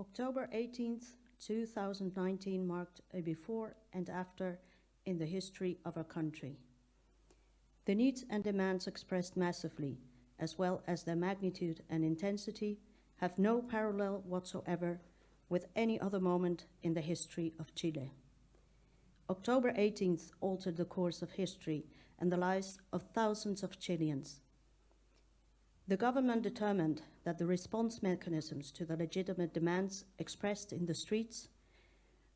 October 18th, 2019 marked a before and after in the history of our country. The needs and demands expressed massively, as well as their magnitude and intensity, have no parallel whatsoever with any other moment in the history of Chile. October 18th altered the course of history and the lives of thousands of Chileans. The government determined that the response mechanisms to the legitimate demands expressed in the streets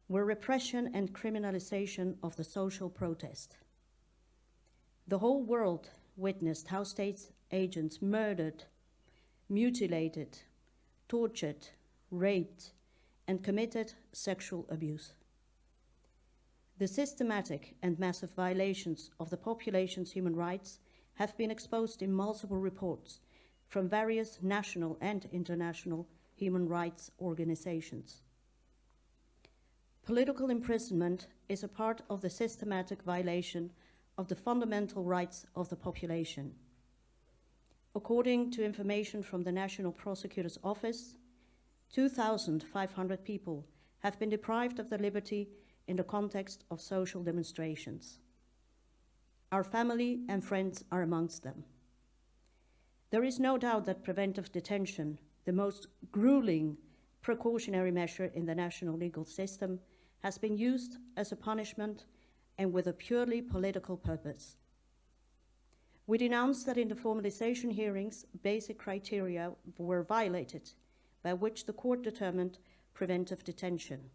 were repression and criminalization of the social protest. The whole world witnessed how state agents murdered, mutilated, tortured, raped, and committed sexual abuse. The systematic and massive violations of the population's human rights have been exposed in multiple reports from various national and international human rights organizations. Political imprisonment is a part of the systematic violation of the fundamental rights of the population. According to information from the National Prosecutor's Office, 2,500 people have been deprived of their liberty in the context of social demonstrations. Our family and friends are amongst them. There is no doubt that preventive detention, the most grueling precautionary measure in the national legal system, has been used as a punishment and with a purely political purpose. We denounce that in the formalization hearings, basic criteria were violated by which the court determined preventive detention,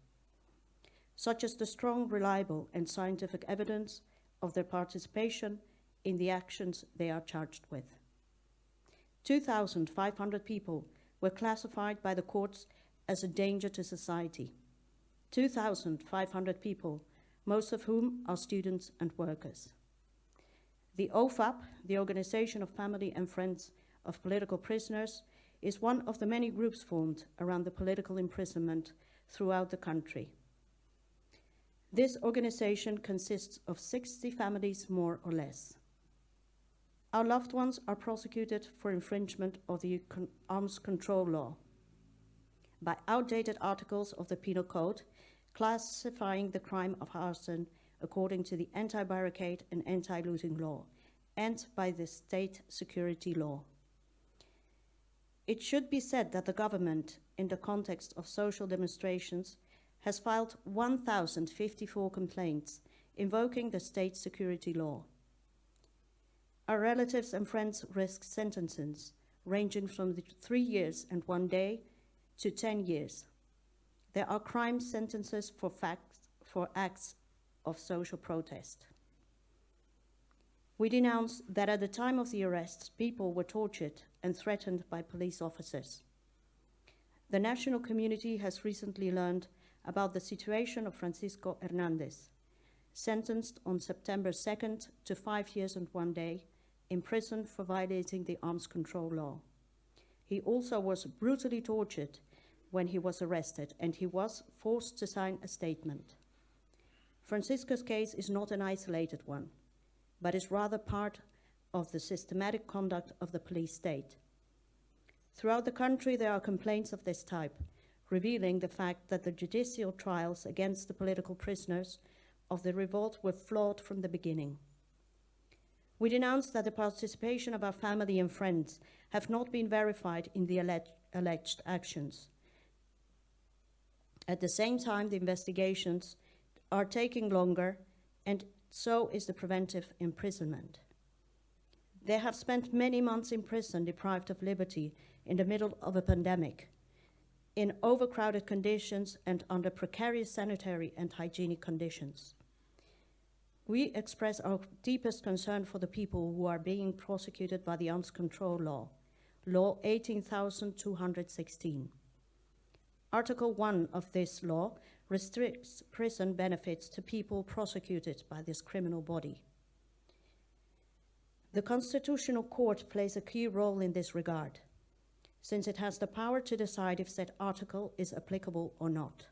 such as the strong, reliable, and scientific evidence of their participation in the actions they are charged with. 2,500 people were classified by the courts as a danger to society. 2,500 people, most of whom are students and workers. The OFAP, the Organization of Family and Friends of Political Prisoners, is one of the many groups formed around the political imprisonment throughout the country. This organization consists of 60 families, more or less. Our loved ones are prosecuted for infringement of the arms control law by outdated articles of the Penal Code, classifying the crime of arson according to the anti-barricade and anti-looting law, and by the state security law. It should be said that the government, in the context of social demonstrations, has filed 1,054 complaints invoking the state security law. Our relatives and friends risk sentences ranging from 3 years and 1 day to 10 years. There are crime sentences for acts of social protest. We denounce that at the time of the arrests, people were tortured and threatened by police officers. The national community has recently learned about the situation of Francisco Hernández, sentenced on September 2nd to 5 years and 1 day in prison for violating the arms control law. He also was brutally tortured when he was arrested, and he was forced to sign a statement. Francisco's case is not an isolated one, but is rather part of the systematic conduct of the police state. Throughout the country, there are complaints of this type, revealing the fact that the judicial trials against the political prisoners of the revolt were flawed from the beginning. We denounce that the participation of our family and friends have not been verified in the alleged actions. At the same time, the investigations are taking longer, and so is the preventive imprisonment. They have spent many months in prison, deprived of liberty, in the middle of a pandemic, in overcrowded conditions and under precarious sanitary and hygienic conditions. We express our deepest concern for the people who are being prosecuted by the Arms Control Law, Law 18,216. Article 1 of this law restricts prison benefits to people prosecuted by this criminal body. The Constitutional Court plays a key role in this regard, since it has the power to decide if said article is applicable or not.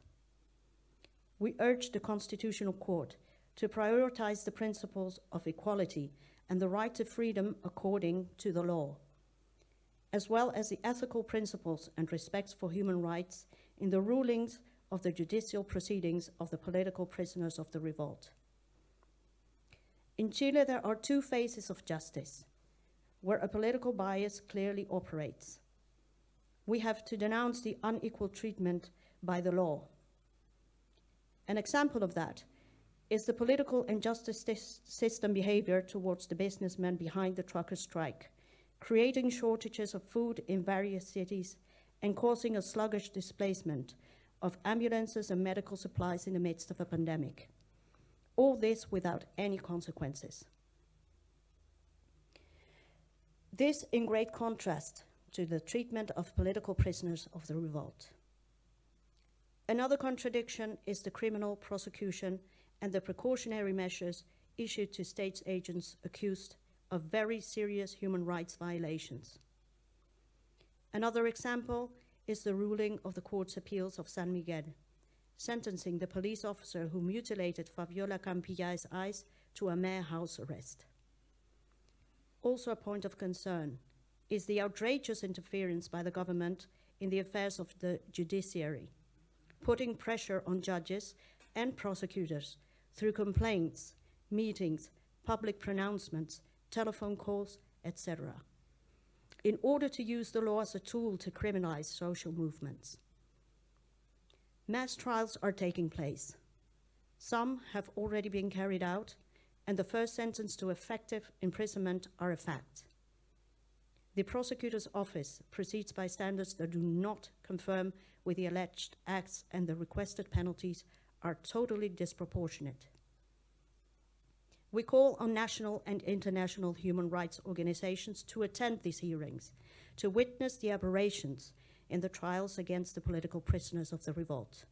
We urge the Constitutional Court to prioritize the principles of equality and the right to freedom according to the law, as well as the ethical principles and respect for human rights in the rulings of the judicial proceedings of the political prisoners of the revolt. In Chile, there are two phases of justice, where a political bias clearly operates. We have to denounce the unequal treatment by the law. An example of that is the political and justice system behavior towards the businessmen behind the trucker strike, creating shortages of food in various cities and causing a sluggish displacement of ambulances and medical supplies in the midst of a pandemic. All this without any consequences. This in great contrast to the treatment of political prisoners of the revolt. Another contradiction is the criminal prosecution and the precautionary measures issued to state agents accused of very serious human rights violations. Another example is the ruling of the Court's Appeals of San Miguel, sentencing the police officer who mutilated Fabiola Campilla's eyes to a mere house arrest. Also a point of concern is the outrageous interference by the government in the affairs of the judiciary, putting pressure on judges and prosecutors through complaints, meetings, public pronouncements, telephone calls, etc., in order to use the law as a tool to criminalize social movements. Mass trials are taking place. Some have already been carried out, and the first sentence to effective imprisonment are a fact. The prosecutor's office proceeds by standards that do not conform with the alleged acts, and the requested penalties are totally disproportionate. We call on national and international human rights organizations to attend these hearings, to witness the aberrations in the trials against the political prisoners of the revolt.